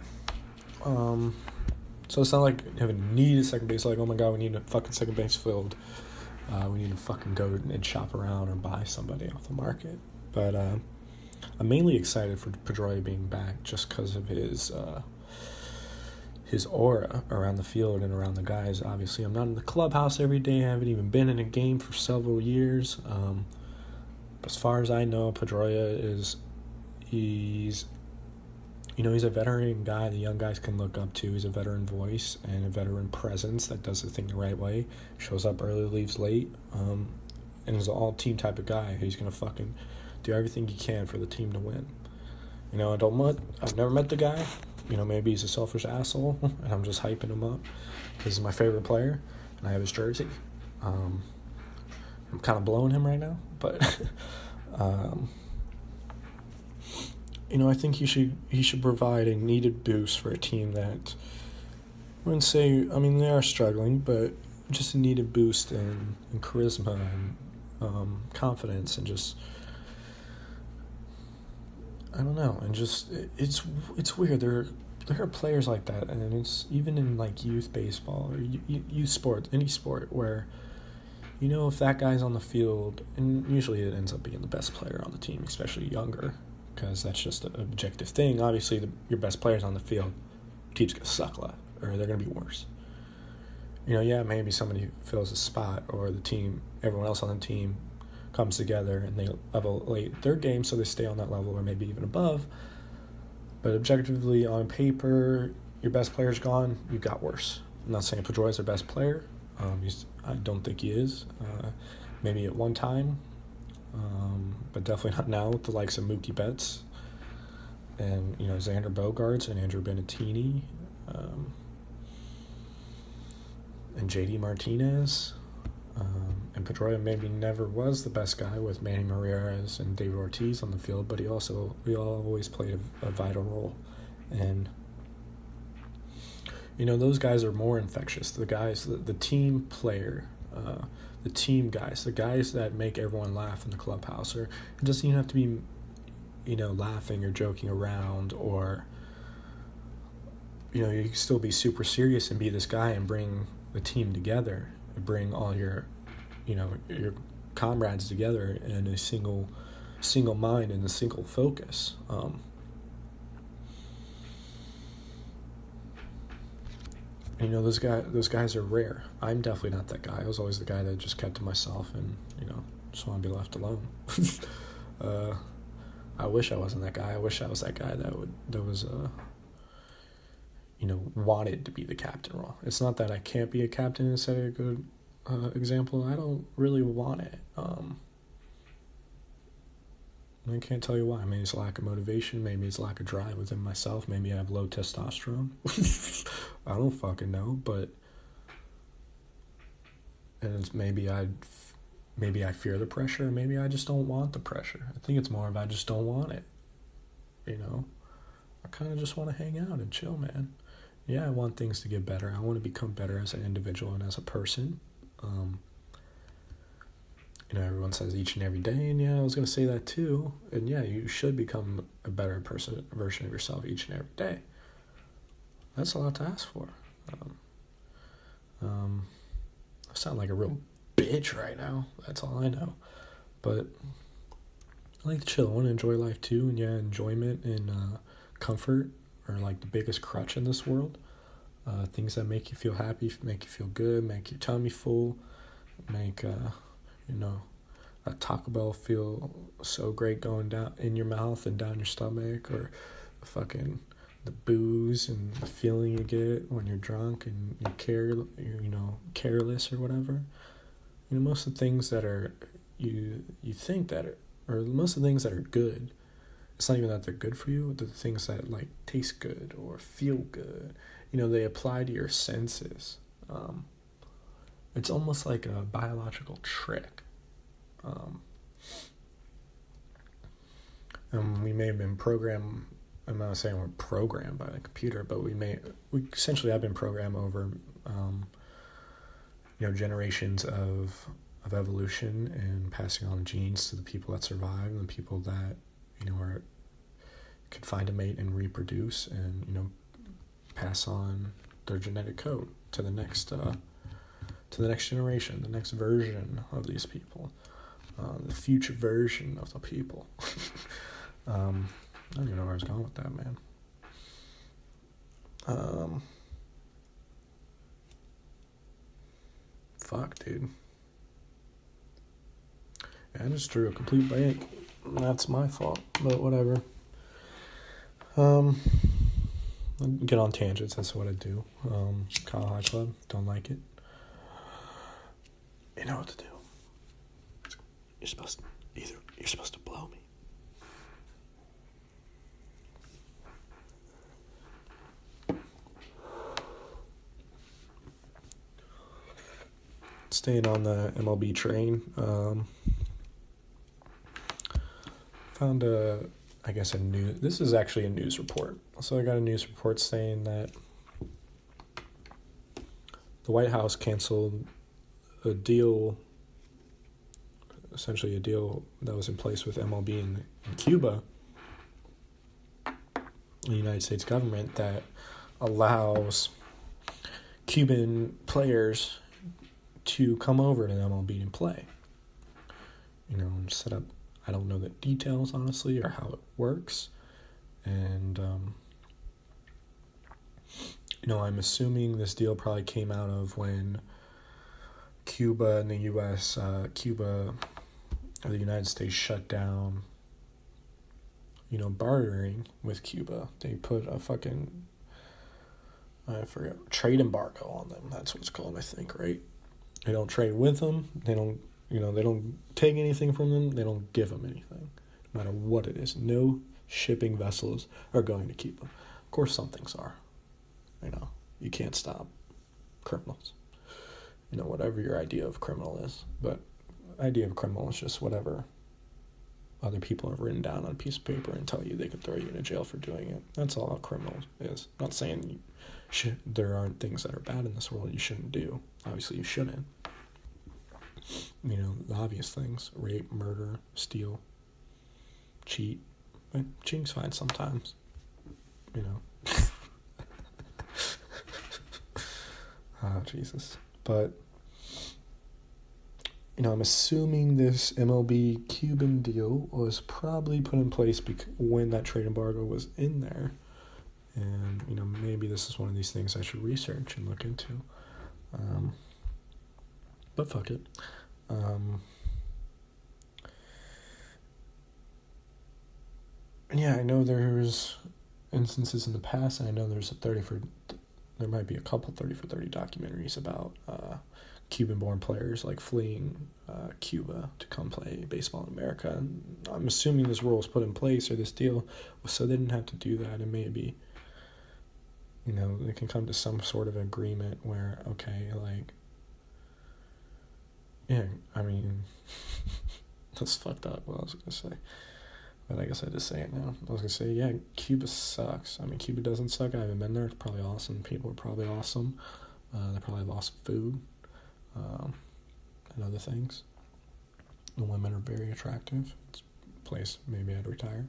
Speaker 1: So it's not like we have a need a second base, like, oh my god, we need a fucking second base filled. We need to fucking go and shop around or buy somebody off the market. But I'm mainly excited for Pedroia being back just because of his aura around the field and around the guys. Obviously, I'm not in the clubhouse every day. I haven't even been in a game for several years. As far as I know, Pedroia he's a veteran guy the young guys can look up to. He's a veteran voice and a veteran presence that does the thing the right way, shows up early, leaves late, and is an all-team type of guy who's going to fucking do everything he can for the team to win. I've never met the guy. Maybe he's a selfish asshole, and I'm just hyping him up because he's my favorite player, and I have his jersey. I'm kind of blowing him right now, but I think he should provide a needed boost for a team that I wouldn't say, they are struggling, but just a needed boost in charisma and confidence, and just, I don't know, and just it's weird. There are players like that, and it's even in like youth baseball or youth sport, any sport, where if that guy's on the field, and usually it ends up being the best player on the team, especially younger, because that's just an objective thing. Obviously, your best player's on the field, team's gonna suck left, or they're gonna be worse. Maybe somebody fills a spot, or the team, everyone else on the team comes together and they elevate their game so they stay on that level or maybe even above. But objectively, on paper, your best player's gone, you got worse. I'm not saying Pedroia's their best player. I don't think he is. Maybe at one time, but definitely not now with the likes of Mookie Betts and Xander Bogaerts and Andrew Benintendi, and JD Martinez. And Pedroia maybe never was the best guy with Manny Ramirez and David Ortiz on the field, but he always played a vital role. And those guys are more infectious. The guys, the team player, the team guys, the guys that make everyone laugh in the clubhouse, or it doesn't even have to be, laughing or joking around, or, you can still be super serious and be this guy and bring the team together, bring all your comrades together in a single mind and a single focus. Those guys are rare. I'm definitely not that guy. I was always the guy that just kept to myself and, just want to be left alone. I wish I wasn't that guy. I wish I was that guy that was wanted to be the captain role. It's not that I can't be a captain and set a good example. I don't really want it. I can't tell you why. Maybe it's lack of motivation. Maybe it's lack of drive within myself. Maybe I have low testosterone. I don't fucking know. But and it's maybe I fear the pressure. Maybe I just don't want the pressure. I think it's more of I just don't want it. I kind of just want to hang out and chill, man. Yeah, I want things to get better. I want to become better as an individual and as a person. Everyone says each and every day, and I was going to say that too. And you should become a better version of yourself each and every day. That's a lot to ask for. I sound like a real bitch right now. That's all I know. But I like to chill. I want to enjoy life too. And enjoyment and comfort are like the biggest crutch in this world. Things that make you feel happy, make you feel good, make your tummy full, make a Taco Bell feel so great going down in your mouth and down your stomach, or the booze and the feeling you get when you're drunk and you're careless or whatever. Most of the things that are you think that are, or most of the things that are good, it's not even that they're good for you. The things that like taste good or feel good, they apply to your senses. It's almost like a biological trick. And we may have been programmed. I'm not saying we're programmed by the computer, but we essentially have been programmed over, generations of evolution and passing on genes to the people that survive and the people that could find a mate and reproduce and pass on their genetic code to the next generation, the next version of these people, the future version of the people. I don't even know where I was going with that, man. Fuck, dude. I just drew a complete blank. That's my fault, but whatever. Get on tangents, that's what I do. Kyle High Club, don't like it. You know what to do. You're supposed to blow me. Staying on the MLB train, found this is actually a news report. So I got a news report saying that the White House canceled a deal, essentially a deal that was in place with MLB in Cuba, the United States government, that allows Cuban players to come over to the MLB and play. Set up, I don't know the details, honestly, or how it works. And, I'm assuming this deal probably came out of when Cuba and the U.S., Cuba or the United States shut down, bartering with Cuba. They put a trade embargo on them. That's what it's called, I think, right? They don't trade with them. They don't, they don't take anything from them. They don't give them anything, no matter what it is. No shipping vessels are going to Cuba. Of course, some things are. You can't stop criminals. Whatever your idea of criminal is. But idea of criminal is just whatever other people have written down on a piece of paper and tell you they could throw you in jail for doing it. That's all a criminal is. I'm not saying there aren't things that are bad in this world you shouldn't do. Obviously, you shouldn't. The obvious things: rape, murder, steal, cheat. But cheating's fine sometimes. Oh, Jesus. But, I'm assuming this MLB-Cuban deal was probably put in place when that trade embargo was in there. And, maybe this is one of these things I should research and look into. But fuck it. I know there's instances in the past, and I know there might be a couple 30 for 30 documentaries about Cuban-born players like fleeing Cuba to come play baseball in America. And I'm assuming this rule was put in place, or this deal, so they didn't have to do that, and maybe they can come to some sort of agreement where, okay, that's fucked up what I was going to say. But I guess I just say it now. I was going to say, Cuba sucks. Cuba doesn't suck. I haven't been there. It's probably awesome. People are probably awesome. They probably have awesome food and other things. The women are very attractive. It's a place maybe I'd retire.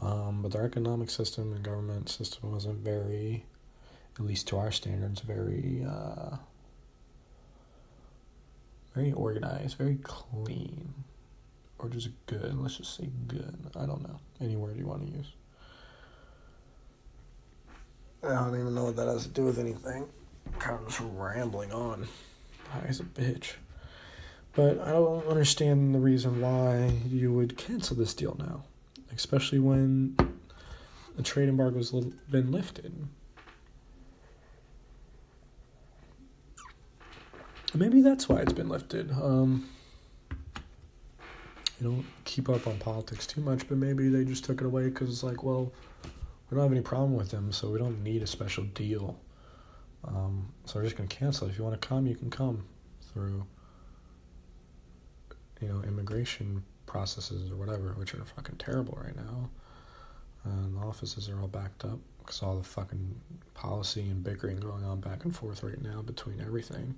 Speaker 1: But their economic system and government system wasn't very, at least to our standards, very organized, very clean. Or just good. Let's just say good. I don't know. Any word you want to use. I don't even know what that has to do with anything. I'm kind of just rambling on. High as a bitch. But I don't understand the reason why you would cancel this deal now. Especially when the trade embargo's been lifted. Maybe that's why it's been lifted. Don't keep up on politics too much, but maybe they just took it away because it's like, well, we don't have any problem with them, so we don't need a special deal. So we're just going to cancel it. If you want to come, you can come through, immigration processes or whatever, which are fucking terrible right now. And the offices are all backed up because all the fucking policy and bickering going on back and forth right now between everything.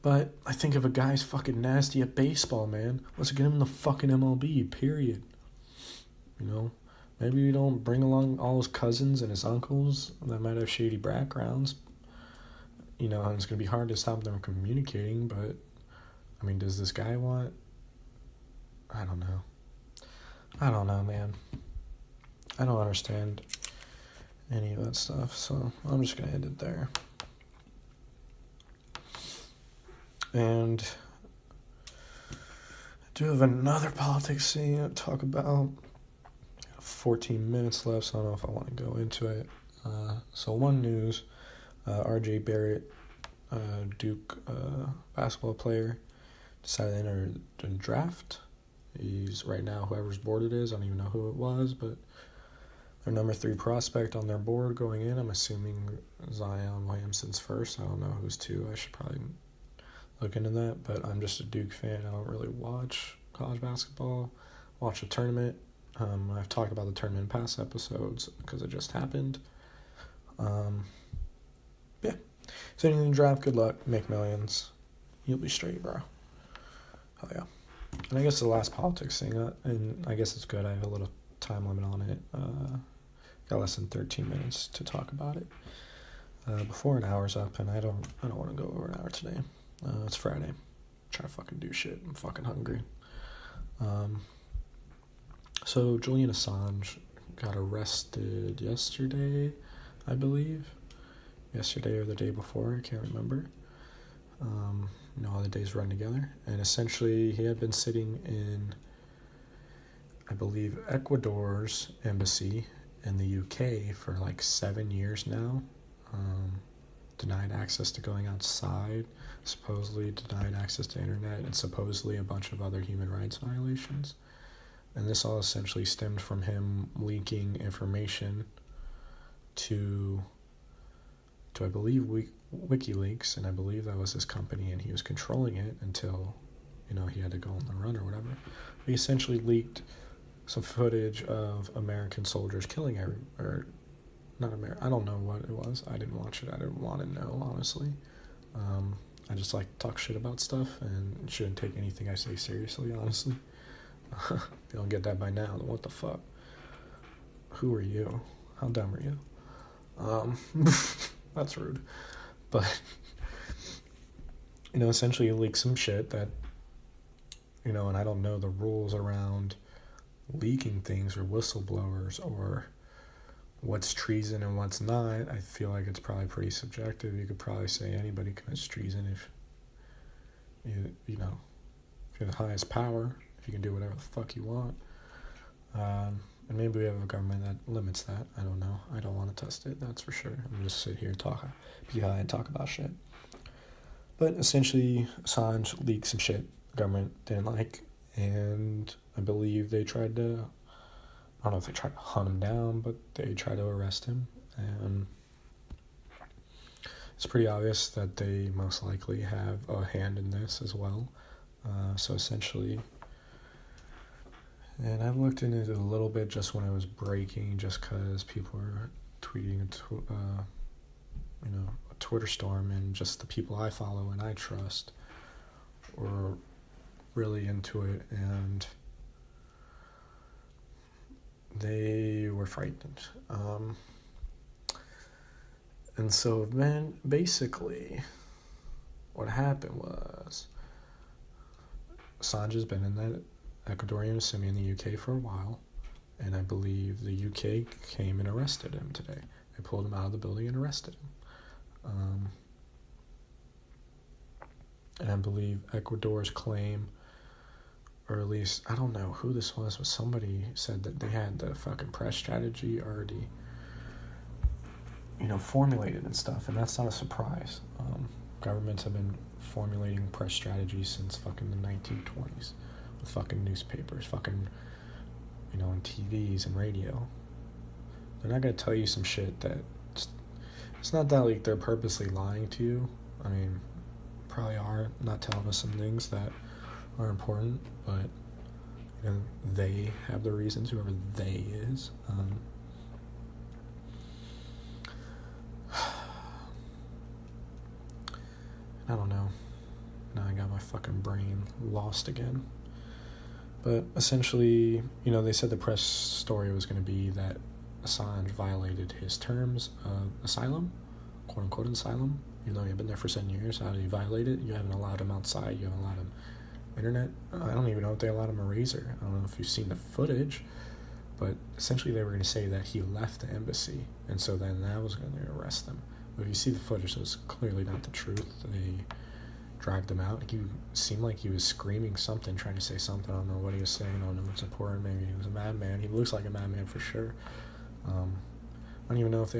Speaker 1: But I think if a guy's fucking nasty at baseball, man, let's get him in the fucking MLB, period. Maybe we don't bring along all his cousins and his uncles that might have shady backgrounds. And it's going to be hard to stop them from communicating, but, does this guy want... I don't know, man. I don't understand any of that stuff, so I'm just going to end it there. And I do have another politics thing to talk about. 14 minutes left, so I don't know if I want to go into it. So one news, RJ Barrett, Duke basketball player, decided to enter the draft. He's right now, whoever's board it is, I don't even know who it was, but their number 3 prospect on their board going in. I'm assuming Zion Williamson's first. I don't know who's 2. I should probably look into that, but I'm just a Duke fan. I don't really watch college basketball, watch the tournament. I've talked about the tournament in past episodes because it just happened. So in the draft, good luck, make millions. You'll be straight, bro. Hell yeah. And I guess the last politics thing, and I guess it's good, I have a little time limit on it. Got less than 13 minutes to talk about it. Before an hour's up, and I don't want to go over an hour today. It's Friday. I'm trying to fucking do shit. I'm fucking hungry. So Julian Assange got arrested yesterday, I believe. Yesterday or the day before, I can't remember. All the days run together. And essentially, he had been sitting in, I believe, Ecuador's embassy in the UK for 7 years now. Denied access to going outside, supposedly denied access to internet, and supposedly a bunch of other human rights violations. And this all essentially stemmed from him leaking information to I believe, WikiLeaks, and I believe that was his company, and he was controlling it until, he had to go on the run or whatever. He essentially leaked some footage of American soldiers killing not America. I don't know what it was. I didn't watch it. I didn't want to know, honestly. I just like to talk shit about stuff and shouldn't take anything I say seriously, honestly. If you don't get that by now, then what the fuck? Who are you? How dumb are you? That's rude. But, essentially you leak some shit that, and I don't know the rules around leaking things or whistleblowers or what's treason and what's not. I feel like it's probably pretty subjective. You could probably say anybody commits treason if if you're the highest power, if you can do whatever the fuck you want. And maybe we have a government that limits that. I don't know. I don't want to test it, that's for sure. I'm gonna just sit here and be high and talk about shit. But essentially, Assange leaked some shit the government didn't like, and I believe they tried to, I don't know if they tried to hunt him down, but they tried to arrest him. And it's pretty obvious that they most likely have a hand in this as well. So essentially, and I looked into it a little bit just when it was breaking, just because people were tweeting a Twitter storm, and just the people I follow and I trust were really into it, and they were frightened. And so, man, basically, what happened was Assange has been in that Ecuadorian assembly in the UK for a while, and I believe the UK came and arrested him today. They pulled him out of the building and arrested him. And I believe Ecuador's claim, or at least, I don't know who this was, but somebody said that they had the fucking press strategy already, formulated and stuff, and that's not a surprise. Governments have been formulating press strategies since fucking the 1920s, with fucking newspapers, fucking, on TVs and radio. They're not gonna tell you some shit that, it's not that, like, they're purposely lying to you. I mean, probably are not telling us some things that are important, but, they have the reasons, whoever they is. I don't know. Now I got my fucking brain lost again. But essentially, they said the press story was going to be that Assange violated his terms of asylum, quote-unquote asylum. Even though he'd been there for 7 years, how did he violate it? You haven't allowed him outside. You haven't allowed him internet. I don't even know if they allowed him a razor. I don't know if you've seen the footage. But essentially they were going to say that he left the embassy, and so then that was going to arrest them. But if you see the footage, it was clearly not the truth. They dragged him out. He seemed like he was screaming something, trying to say something. I don't know what he was saying. I don't know if it's important. Maybe he was a madman. He looks like a madman for sure. I don't even know if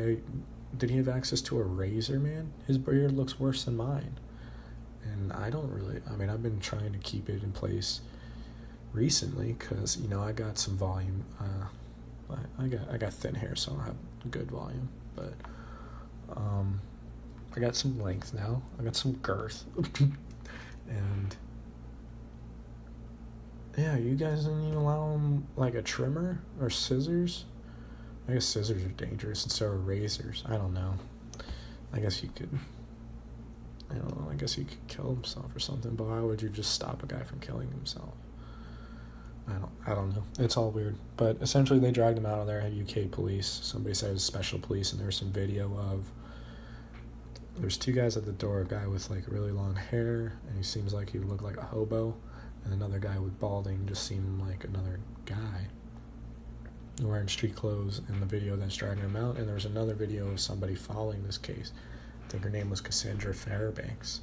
Speaker 1: did he have access to a razor, man? His beard looks worse than mine. And I've been trying to keep it in place recently because, I got some volume. I got thin hair, so I don't have good volume. But I got some length now. I got some girth. And yeah, you guys didn't even allow him like a trimmer or scissors? I guess scissors are dangerous, and so are razors. I don't know. I guess you could kill himself or something, but why would you just stop a guy from killing himself? I don't know. It's all weird. But essentially they dragged him out of there. UK police. Somebody said it was special police, and there was some video of there's two guys at the door, a guy with like really long hair, and he seems like he would look like a hobo, and another guy with balding just seemed like another guy wearing street clothes in the video that's dragging him out. And there was another video of somebody following this case. I think her name was Cassandra Fairbanks,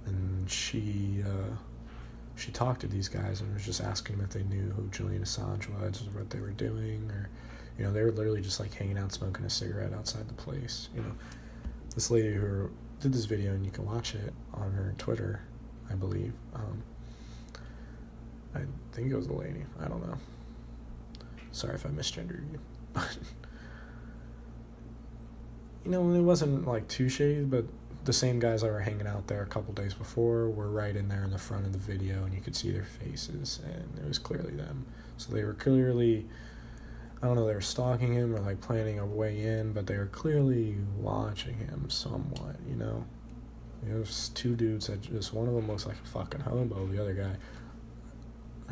Speaker 1: and she talked to these guys and was just asking them if they knew who Julian Assange was or what they were doing, or they were literally just like hanging out smoking a cigarette outside the place. This lady who did this video, and you can watch it on her Twitter, I believe. I think it was a lady. I don't know. Sorry if I misgendered you. It wasn't like too shady, but the same guys that were hanging out there a couple days before were right in there in the front of the video, and you could see their faces, and it was clearly them. So they were clearly I don't know, they were stalking him or like planning a way in, but they were clearly watching him somewhat, you know. There's two dudes that just, one of them looks like a fucking hobo, the other guy,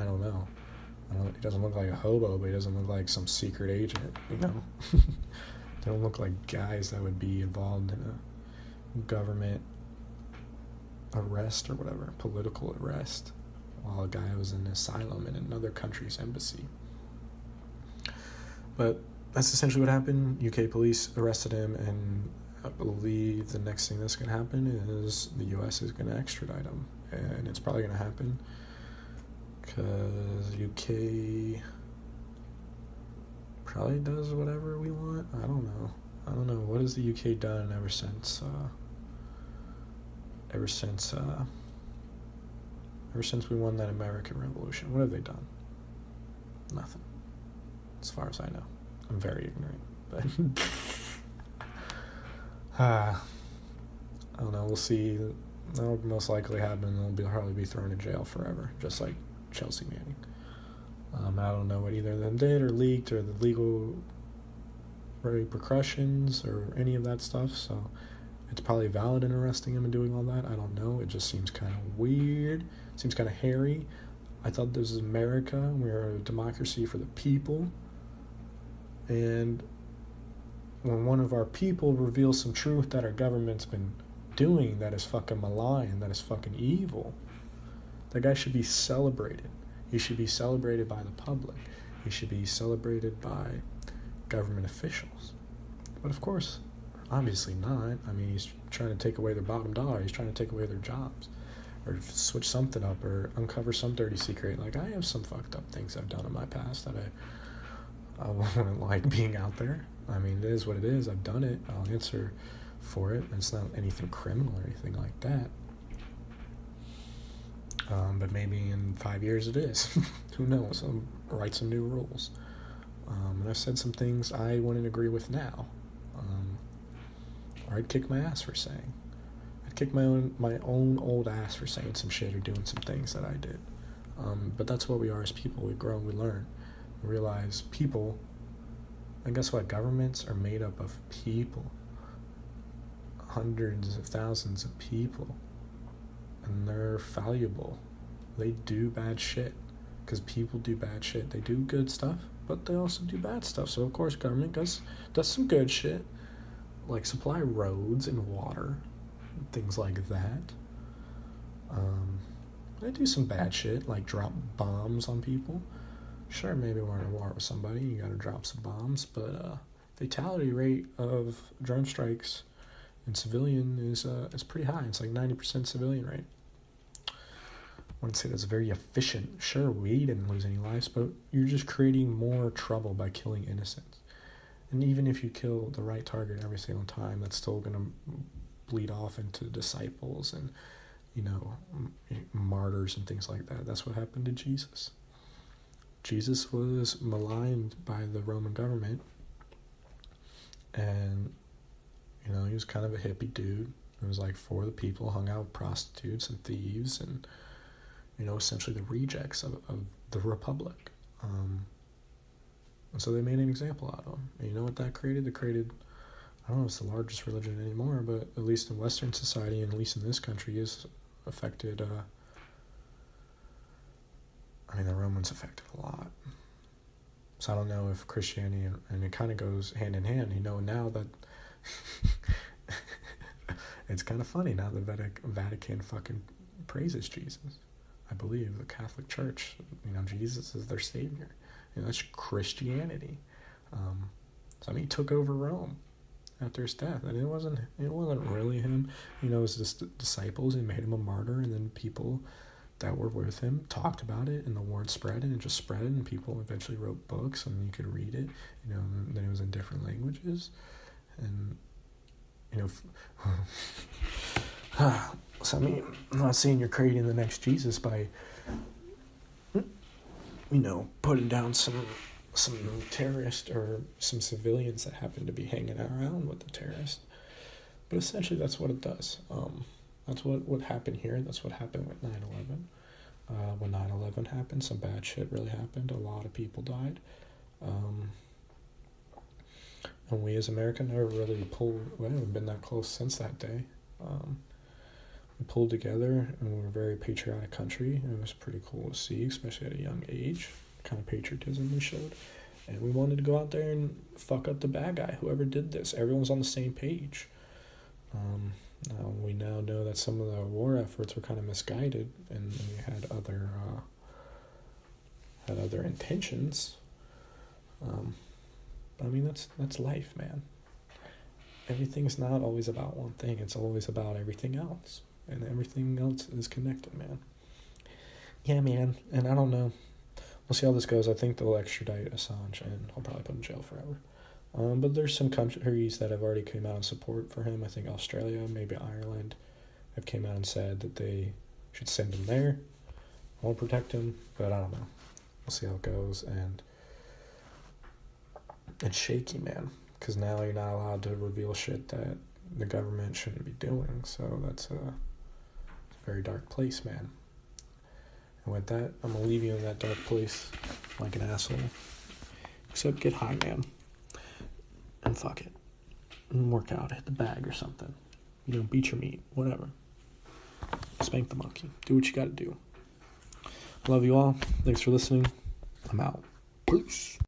Speaker 1: I don't know. He doesn't look like a hobo, but he doesn't look like some secret agent, you know. They don't look like guys that would be involved in a government arrest or whatever, political arrest, while a guy was in asylum in another country's embassy. But that's essentially what happened. UK police arrested him, and I believe the next thing that's going to happen is the US is going to extradite him. And it's probably going to happen because UK probably does whatever we want. I don't know. What has the UK done ever since we won that American Revolution? What have they done? Nothing. As far as I know. I'm very ignorant, but I don't know, we'll see. That'll most likely happen. They'll probably be thrown in jail forever, just like Chelsea Manning. I don't know what either of them did or leaked or the legal repercussions or any of that stuff, so it's probably valid in arresting him and doing all that. I don't know. It just seems kind of weird. It seems kind of hairy. I thought this was America. We're a democracy for the people. And when one of our people reveals some truth that our government's been doing that is fucking malign, that is fucking evil, that guy should be celebrated. He should be celebrated by the public. He should be celebrated by government officials. But of course, obviously not. I mean, he's trying to take away their bottom dollar. He's trying to take away their jobs. Or switch something up or uncover some dirty secret. Like, I have some fucked up things I've done in my past that I wouldn't like being out there. I mean, it is what it is. I've done it. I'll answer for it. It's not anything criminal or anything like that. But maybe in 5 years it is. Who knows? I'll write some new rules. And I've said some things I wouldn't agree with now. Or I'd kick my ass for saying. I'd kick my own old ass for saying some shit or doing some things that I did. But that's what we are as people. We grow and we learn. We realize people, and guess what? Governments are made up of people. Hundreds of thousands of people. And they're fallible. They do bad shit. Because people do bad shit. They do good stuff, but they also do bad stuff. So, of course, government does some good shit. Like supply roads and water. Things like that. They do some bad shit. Like drop bombs on people. Sure, maybe we're in a war with somebody. You gotta drop some bombs. But fatality rate of drone strikes in civilian is pretty high. It's like 90% civilian rate. I wouldn't say that's very efficient. Sure, we didn't lose any lives, but you're just creating more trouble by killing innocents. And even if you kill the right target every single time, that's still going to bleed off into disciples and, martyrs and things like that. That's what happened to Jesus. Jesus was maligned by the Roman government, and, he was kind of a hippie dude. It was like for the people, hung out with prostitutes and thieves and, essentially the rejects of the Republic. And so they made an example out of him. And you know what that created? It created, I don't know if it's the largest religion anymore, but at least in Western society, and at least in this country, is affected, the Romans affected a lot. So I don't know if Christianity, and it kind of goes hand in hand, now that it's kind of funny now the Vatican fucking praises Jesus. I believe the Catholic Church, Jesus is their savior. That's Christianity. He took over Rome after his death, and it wasn't really him. It was just disciples and made him a martyr, and then people that were with him talked about it, and the word spread, and it just spread, and people eventually wrote books, and you could read it. And then it was in different languages, and So I'm not saying you're creating the next Jesus by, putting down some terrorist or some civilians that happen to be hanging around with the terrorist. But essentially that's what it does. That's what happened here. That's what happened with 9/11. When 9/11 happened, some bad shit really happened. A lot of people died. And we as America never really we haven't been that close since that day. We pulled together, and we were a very patriotic country. It was pretty cool to see, especially at a young age, the kind of patriotism we showed. And we wanted to go out there and fuck up the bad guy, whoever did this. Everyone's on the same page. We now know that some of the war efforts were kind of misguided, and we had other intentions. But I mean, that's life, man. Everything's not always about one thing. It's always about everything else. And everything else is connected, man. Yeah, man. And I don't know. We'll see how this goes. I think they'll extradite Assange, and I'll probably put him in jail forever. But there's some countries that have already came out in support for him. I think Australia, maybe Ireland, have came out and said that they should send him there. I want to protect him, but I don't know. We'll see how it goes. And it's shaky, man, because now you're not allowed to reveal shit that the government shouldn't be doing. So that's a very dark place, man. And with that, I'm going to leave you in that dark place like an asshole. Except get high, man. And fuck it. And work out. Hit the bag or something. Beat your meat. Whatever. Spank the monkey. Do what you got to do. Love you all. Thanks for listening. I'm out. Peace.